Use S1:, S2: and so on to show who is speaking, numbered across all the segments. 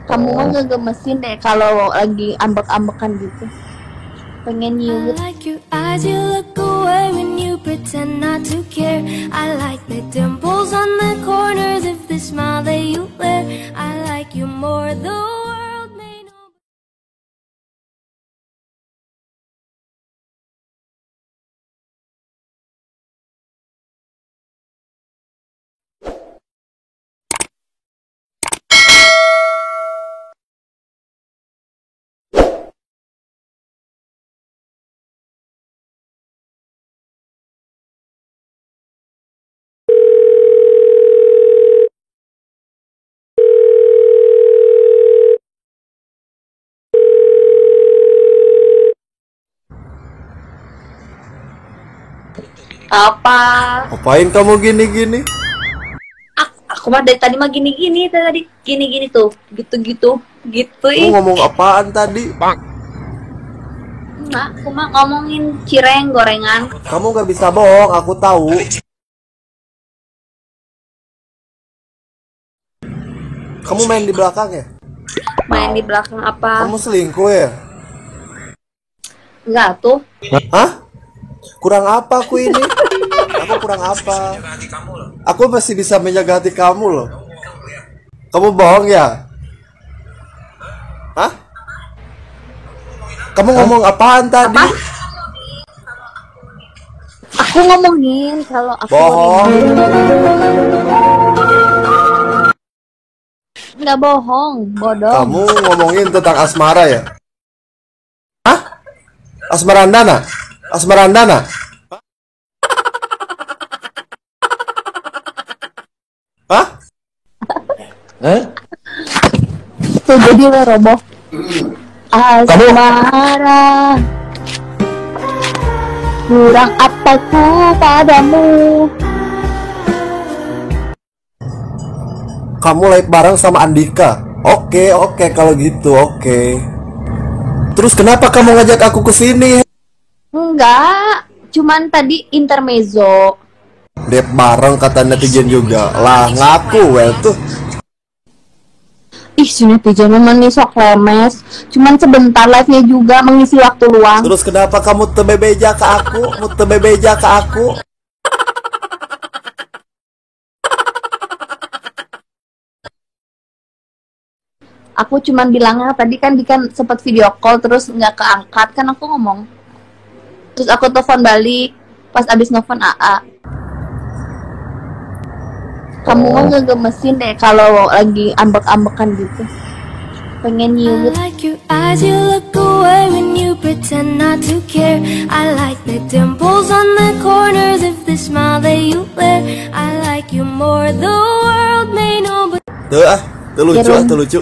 S1: Kamu mah ngegemesin deh kalau lagi ambek-ambekan gitu. Pengen
S2: I
S1: nyiut.
S2: like your eyes, you look away when you pretend not to care. I like the dimples on the corners of the smile that you wear. I like you more, the world may know.
S1: Apa?
S3: Ngapain kamu gini-gini?
S1: Aku mah dari tadi mah gini-gini tadi gini-gini tuh, gitu-gitu, gitu
S3: Kamu ngomong apaan tadi?
S1: Enggak, aku mah ngomongin cireng gorengan.
S3: Kamu gak bisa bohong, aku tahu. Kamu main di belakang ya?
S1: Main di belakang apa?
S3: Kamu selingkuh ya?
S1: Enggak tuh.
S3: Hah? Kurang apa aku ini? Aku kurang apa? Aku masih bisa menjaga hati kamu loh. Kamu bohong ya? Hah? Kamu ngomong apaan tadi?
S1: Apa? Aku ngomongin kalau aku
S3: Bohong.
S1: Enggak bohong, bodoh.
S3: Kamu ngomongin tentang asmara ya? Hah? Asmarandana? Asmarandana? Hah?
S1: Tuh jadi lo roboh. Asmara, kurang apaku padamu.
S3: Kamu live bareng sama Andika? Oke, kalau gitu, oke. Terus kenapa kamu ngajak aku ke sini?
S1: Enggak, cuman tadi intermezzo.
S3: Live bareng kata netizen juga. Lah, ngaku well tuh.
S1: Ih, si netizen memang nih sok lemes. Cuman sebentar live-nya juga mengisi waktu luang.
S3: Terus kenapa kamu tebebeja ke aku? Mau tebebeja ke aku?
S1: Aku cuman bilangnya tadi kan sempat video call terus nggak keangkat kan aku ngomong. Terus aku telepon balik pas abis nelfon AA. Kamu mah ngegemesin deh kalau lagi ambek-ambekan gitu. Pengen
S2: I
S1: nyiut.
S2: like your eyes, you look away when you pretend not to care. I like the dimples on the corners of the smile that you wear. I like you more, the world may know, but
S3: Tuh lucu, tuh lucu.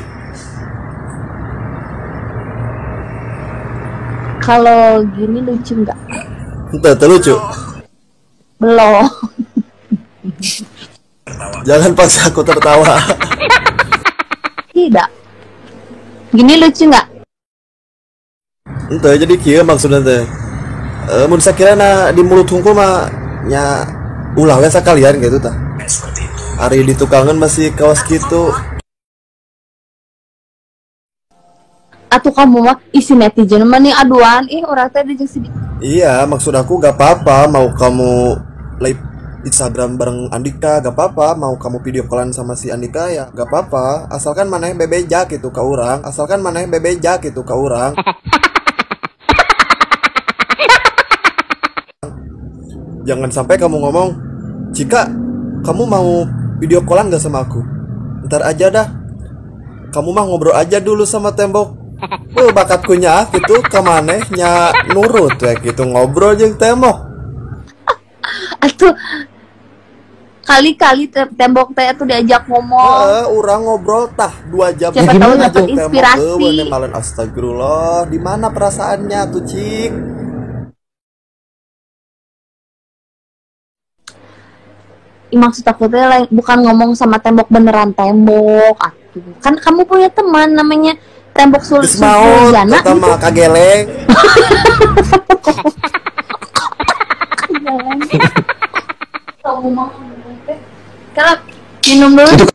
S1: Kalau gini lucu nggak?
S3: Tuh lucu.
S1: Belum.
S3: Jangan paksa aku tertawa.
S1: Tidak. Gini lucu nggak?
S3: Ente jadi kieu maksudnya teh. Mun sakirana di mulut hungkul mah nya ulah we sakalian gitu tah. Ari di tukangan masih kawas gitu.
S1: Atau kamu mah isi netizen mah nih aduan, orang teh dijeng sedih.
S3: Iya, maksud aku gak apa-apa mau kamu live Instagram bareng Andika gak apa-apa, mau kamu video callan sama si Andika ya gak apa-apa, asalkan maneh bebejak gitu ke orang, Jangan sampai kamu ngomong, "Cika, kamu mau video callan gak sama aku? Ntar aja dah. Kamu mah ngobrol aja dulu sama tembok." Bakatku nya gitu ke manehnya nurut ya gitu ngobrol jeung tembok.
S1: Atuh kali-kali tembok teh tuh diajak ngomong.
S3: Urang ngobrol tah 2 jam.
S1: Siapa tahu dapat inspirasi.
S3: Malen astagfirullah, di mana perasaannya tuh, Cik?
S1: Maksud aku teh bukan ngomong sama tembok beneran tembok. Atuh. Kan kamu punya teman namanya tembok Suljana
S3: gitu. Sama kageleng.
S1: Kamu mau kalau minum dulu.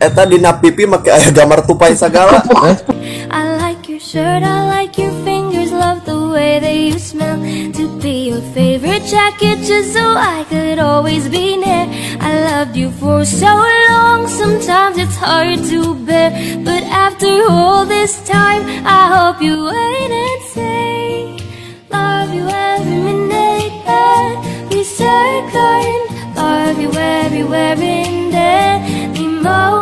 S3: Eta dina pipi make aya gambar tupai sagala.
S2: I like your shirt, I like your fingers, love the way that you smell. To be your favorite jacket just so I could always be near. I loved you for so long, sometimes it's hard to bear. But after all this time, I hope you wait and say love you every minute that we second. Love you everywhere in there. The most